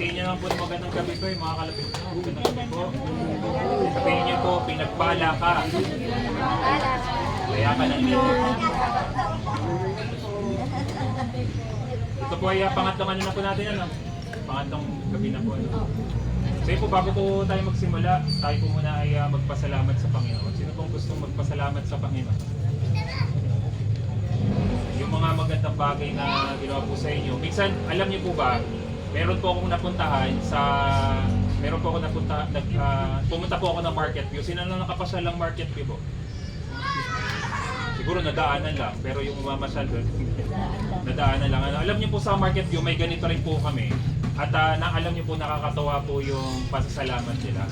Batiin niyo naman po ng magandang gabi ko mga kalapit ko. Magandang gabi po. Sabihin niyo po, pinagpala ka. Kaya ka lang dito. Ito po ay pangatlong ano na po natin, ano? Pangatlong gabi na po. Ano? So po, bago po tayo magsimula, tayo po muna ay magpasalamat sa Panginoon. Sino pong gustong magpasalamat sa Panginoon? Yung mga magandang bagay na ginawa po sa inyo. Minsan, alam niyo po ba, meron po akong napuntahan sa... Meron po ako pumunta po ako ng Market View. Sino na nakapasal lang Market View po? Siguro nadaanan lang, pero yung umamasyal doon, nadaanan lang. Alam niyo po sa Market View, may ganito rin po kami. At alam niyo po, nakakatawa po yung pasasalamat nila.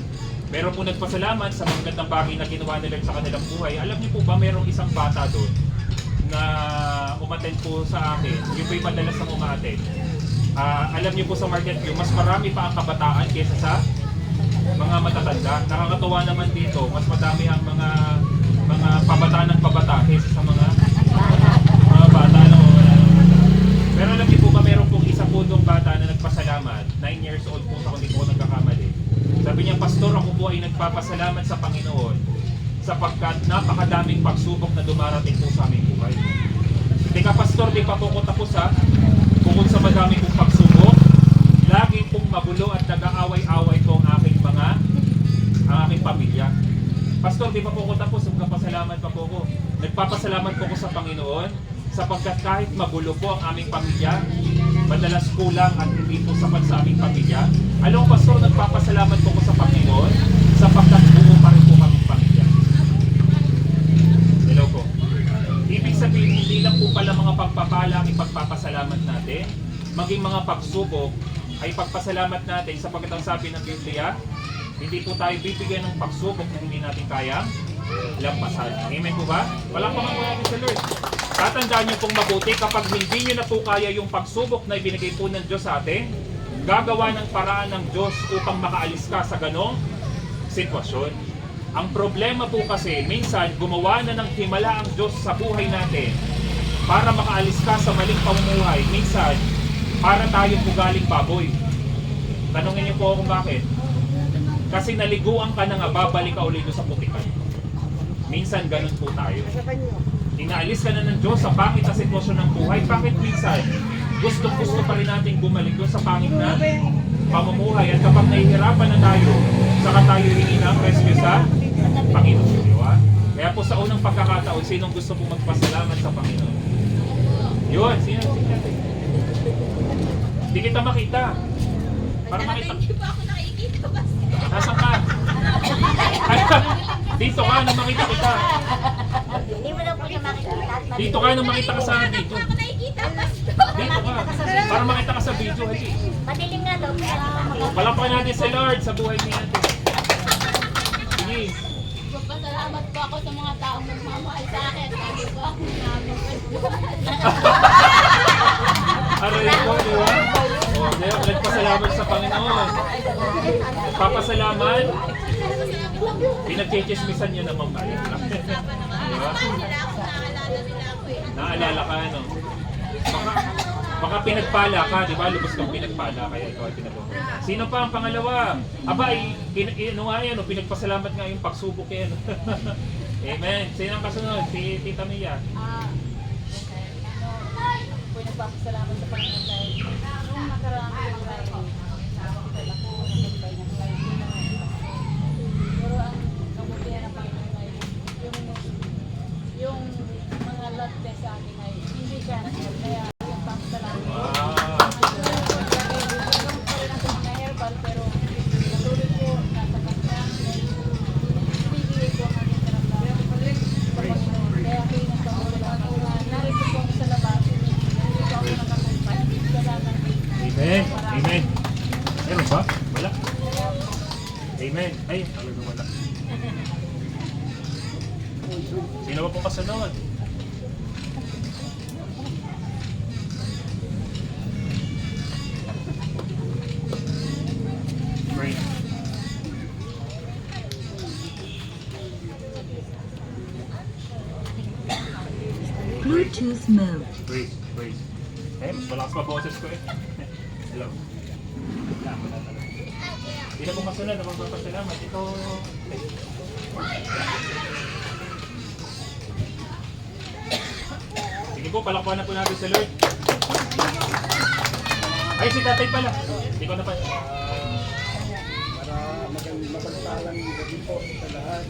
Meron po nagpasalamat sa mga gandang bagay na ginawa nila sa kanilang buhay. Alam niyo po ba, merong isang bata doon na umattend po sa akin. Yung po'y madalas na umattend. Alam niyo po sa Market View, mas marami pa ang kabataan kaysa sa mga matatanda. Nakakatawa naman dito, mas madami ang mga pabataan ng pabata kaysa sa mga bata na wala. Pero alam niyo po ba, meron pong isa po doong bata na nagpasalamat, 9 years old po sa hindi po nagkakamali. Sabi niya, Pastor, ako po ay nagpapasalamat sa Panginoon sapagkat napakadaming pagsubok na dumarating po sa aming buhay. Hindi ka, Pastor, di pa po ko tapos ha. Bukod sa madami pong pagsubok, lagi pong magulo at nag-aaway-aaway po ang aking pamilya. Pastor, di pa po ko tapos, magpapasalamat pa po ko. Nagpapasalamat po ko sa Panginoon sapagkat kahit magulo po ang aming pamilya, madalas kulang at hindi po sapat sa aming pamilya. Alam mo, Pastor, nagpapasalamat po ko sa Panginoon sapagkat buo pa rin po kaming pamilya. Hello po. Ibig sabihin, hindi lang po pala mga pagpapala ang ipagpapasalamat natin, maging mga pagsubok ay pagpasalamat natin sapagkat ang sabi ng Biblia, hindi po tayo bibigyan ng pagsubok na hindi natin kayang lampasan. Amen po ba? Walang pangakuha sa Lord. Tatandaan niyo pong mabuti, kapag hindi niyo na po kaya yung pagsubok na ibinigay po ng Diyos sa atin, gagawa ng paraan ng Diyos upang makaalis ka sa ganong sitwasyon. Ang problema po kasi, minsan gumawa na ng himala ang Diyos sa buhay natin para makaalis ka sa maling pamumuhay. Minsan, para tayo pugaling baboy. Tanungin niyo po kung bakit. Kasi naliguan ka na nga, babalik ka ulit sa putikan. Minsan ganun po tayo. Inaalis ka na ng Diyos sa pangit na sitwasyon ng buhay. Bakit minsan? Gusto pa rin natin bumalik doon sa pangit na pamumuhay. At kapag nahihirapan na tayo, saka tayo hingi ng rescue sa Panginoon. Diba? Kaya po sa unang pagkakataon, sinong gusto pong magpasalamat sa Panginoon? Yun, sino? Hindi kita makita. Para makita. Hindi pa ako nakikita ba? Nasaan ka? Dito ka nang makita kita. Hindi mo daw po siya makikita. Dito ka nang makita ka sa video. Hindi ako nakikita. Dito ka. Para makita ka sa video. Hali. Madilim nga daw. Palakpakan natin sa Lord sa buhay niya. Sige. Magpasalamat po ako sa mga taong nagmamahal sa akin. Sabi ko ako Aray ko, di ba? Nagpasalamat sa Panginoon. Papasalamat. Pinagchichismisan niyo naman ba? Diba? Naalala ka, ano? Baka pinagpala ka, di ba? Lubos kang pinagpala, kaya ikaw ay pinagpala. Sino pa ang pangalawa? Aba, pinagpasalamat nga yung pagsubok yan. Amen. Sino ang kasunod? Si Tita Mia. Nagpapasalamat sa Panginoon dahil nung nakaraan ko yung live, nakakita ako, nagbay ng live. Pero ang namutihan ng Panginoon ay yung mga latte sa akin ay hindi siya kaya yung papasalamat. Mga herbal pero natuloy ko nasa kanya ibigay ko ang aking karamdaman sa Panginoon. Kaya pinagpapasalamat ko narito po ako sa labas. Amen. Amen. Meron ba? Wala. Amen. Ay, talaga wala. Sino ba pong kasunod? Great. Bluetooth mode. Praise. Eh, mas malakas pa boses ko eh. Hello. Hindi na po masunod na magpapasalamat. Ito, sige po, palakpakan na po natin sa Lord. Ay, si tatay pala. Hindi ko na pa. Para mapagpalang gabi po sa lahat.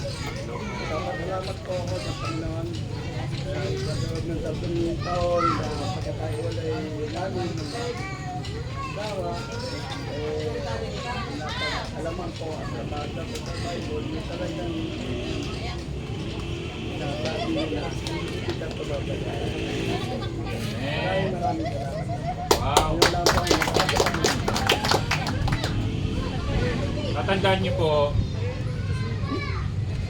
Salamat po ako sa Panginoon. Sa loob ng 30 taon na pagkatayo ay namin ng dawa, alaman po at nabasa ko sa Bible na talagang nasabi na hindi kita pababayaan. Maraming salamat. Wow. Yun lang po ang nabasa. Tatandaan niyo po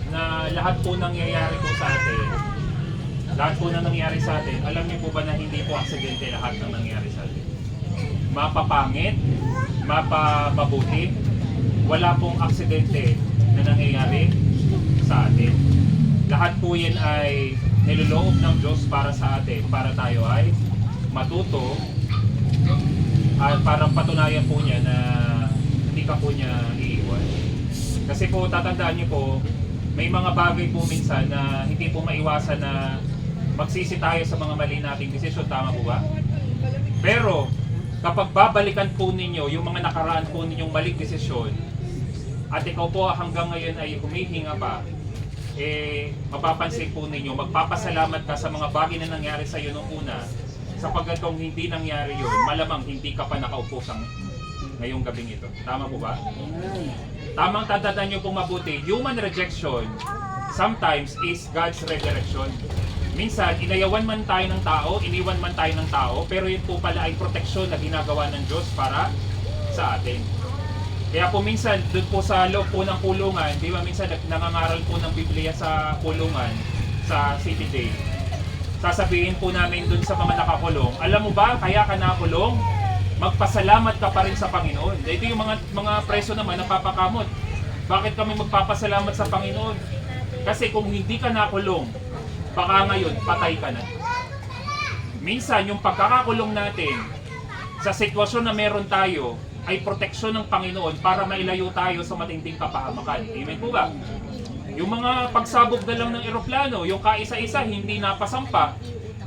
na lahat po nangyayari po sa atin, lahat po na nangyayari sa atin, alam niyo po ba na hindi po aksidente lahat ng nangyayari sa atin? Mapapangit, mapapabuti, wala pong aksidente na nangyayari sa atin. Lahat po yan ay niloloob ng Diyos para sa atin, para tayo ay matuto at parang patunayan po niya na hindi ka po niya iiwan. Kasi po tatandaan niyo po, may mga bagay po minsan na hindi po maiwasan na magsisi tayo sa mga mali nating desisyon, tama po ba? Pero kapag babalikan po ninyo yung mga nakaraan po ninyong maling desisyon at ikaw po hanggang ngayon ay humihinga pa, eh mapapansin po ninyo, magpapasalamat ka sa mga bagay na nangyari sa iyo nung una, sapagkat kung hindi nangyari yun, malamang hindi ka pa nakaupo sa ngayong gabing ito. Tama po ba? Tamang tatandaan nyo pong mabuti, human rejection sometimes is God's redirection. Minsan, inayawan man tayo ng tao, iniwan man tayo ng tao, pero yun po pala ay proteksyon na ginagawa ng Diyos para sa atin. Kaya po minsan, doon po sa loob po ng kulungan, di ba minsan nangangaral po ng Biblia sa kulungan, sa City Day. Sasabihin po namin doon sa mga nakakulong, alam mo ba, kaya ka nakulong? Magpasalamat ka pa rin sa Panginoon. Ito yung mga preso naman napapakamot. Bakit kami magpapasalamat sa Panginoon? Kasi kung hindi ka nakulong, baka ngayon patay ka na. Minsan yung pagkakakulong natin sa sitwasyon na meron tayo ay proteksyon ng Panginoon para mailayo tayo sa matinding kapahamakan. Amen po ba? Yung mga pagsabog na lang ng eroplano, yung kaisa-isa hindi napasampa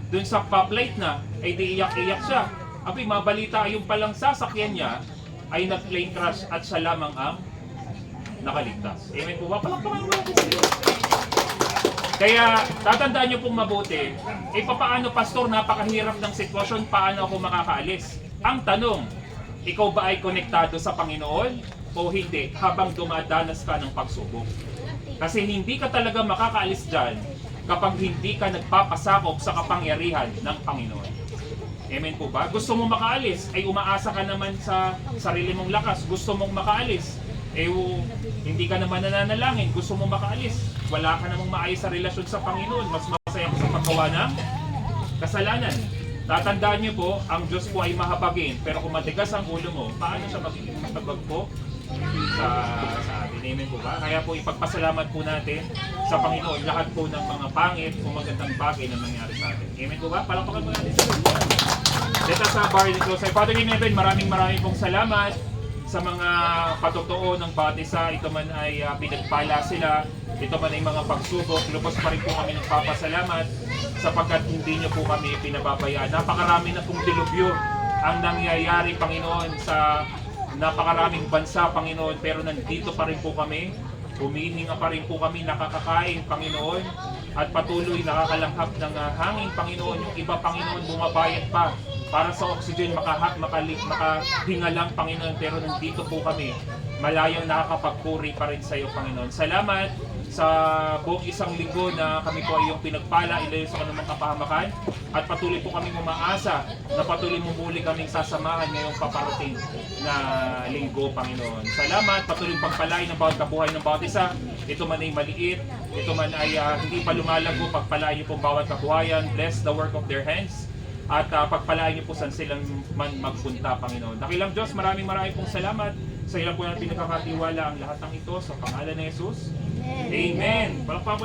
dun sa pa-plate na, ay di iyak-iyak siya. Abi, mabalita yung palang sasakyan niya ay nag-plane crash at siya lamang ang nakaligtas. Amen po ba? Palakpakan mo natin sa Diyos. Kaya tatandaan niyo pong mabuti, papaano pastor, napakahirap ng sitwasyon, paano ako makakaalis? Ang tanong, ikaw ba ay konektado sa Panginoon o hindi habang dumadanas ka ng pagsubok? Kasi hindi ka talaga makakaalis dyan kapag hindi ka nagpapasakop sa kapangyarihan ng Panginoon. Amen po ba? Gusto mong makaalis, ay umaasa ka naman sa sarili mong lakas. Gusto mong makaalis, hindi ka naman nananalangin. Gusto mong makaalis, wala ka namang maayos sa relasyon sa Panginoon. Mas masaya ka sa paggawa ng kasalanan. Tatandaan niyo po, ang Diyos po ay mahabagin. Pero kung matigas ang ulo mo, paano siya magiging mahabag po sa atin? Amen po ba? Kaya po ipagpasalamat po natin sa Panginoon lahat po ng mga pangit o magandang bagay na nangyari sa atin. Amen po ba? Palakpakan po natin sa Lord. Let us bar and close. Father in heaven, maraming pong salamat sa mga patotoo ng bawat isa. Ito man ay pinagpala sila, ito man ay mga pagsubok. Lubos pa rin po kami nagpapasalamat sapagkat hindi niyo po kami pinababayaan. Napakarami na pong dilubyo ang nangyayari, Panginoon, sa napakaraming bansa, Panginoon, pero nandito pa rin po kami. Humihinga pa rin po kami, nakakakain, Panginoon, at patuloy nakakalanghap ng hangin, Panginoon. Yung iba, Panginoon, bumabayad pa para sa oxygen, makahinga lang, Panginoon, pero nandito po kami, malayang nakakapagpuri pa rin sa iyo, Panginoon. Salamat sa buong isang linggo na kami po ay yung pinagpala, ilayo sa kanumang kapahamakan, at patuloy po kami umaasa na patuloy mo muli kaming sasamahan ngayong paparating na linggo, Panginoon. Salamat, patuloy pagpalain ng bawat kabuhay ng bawat isa. Ito man ay maliit, ito man ay hindi pa lumalago, pagpalain niyo po bawat kabuhayan, bless the work of their hands, at pagpalain niyo po saan silang man magpunta, Panginoon. Dakilang Diyos, maraming pong salamat. Sa ilang po natin pinagkakatiwala ang lahat ng ito sa pangalan ni Jesus. Amen. Palakpakan po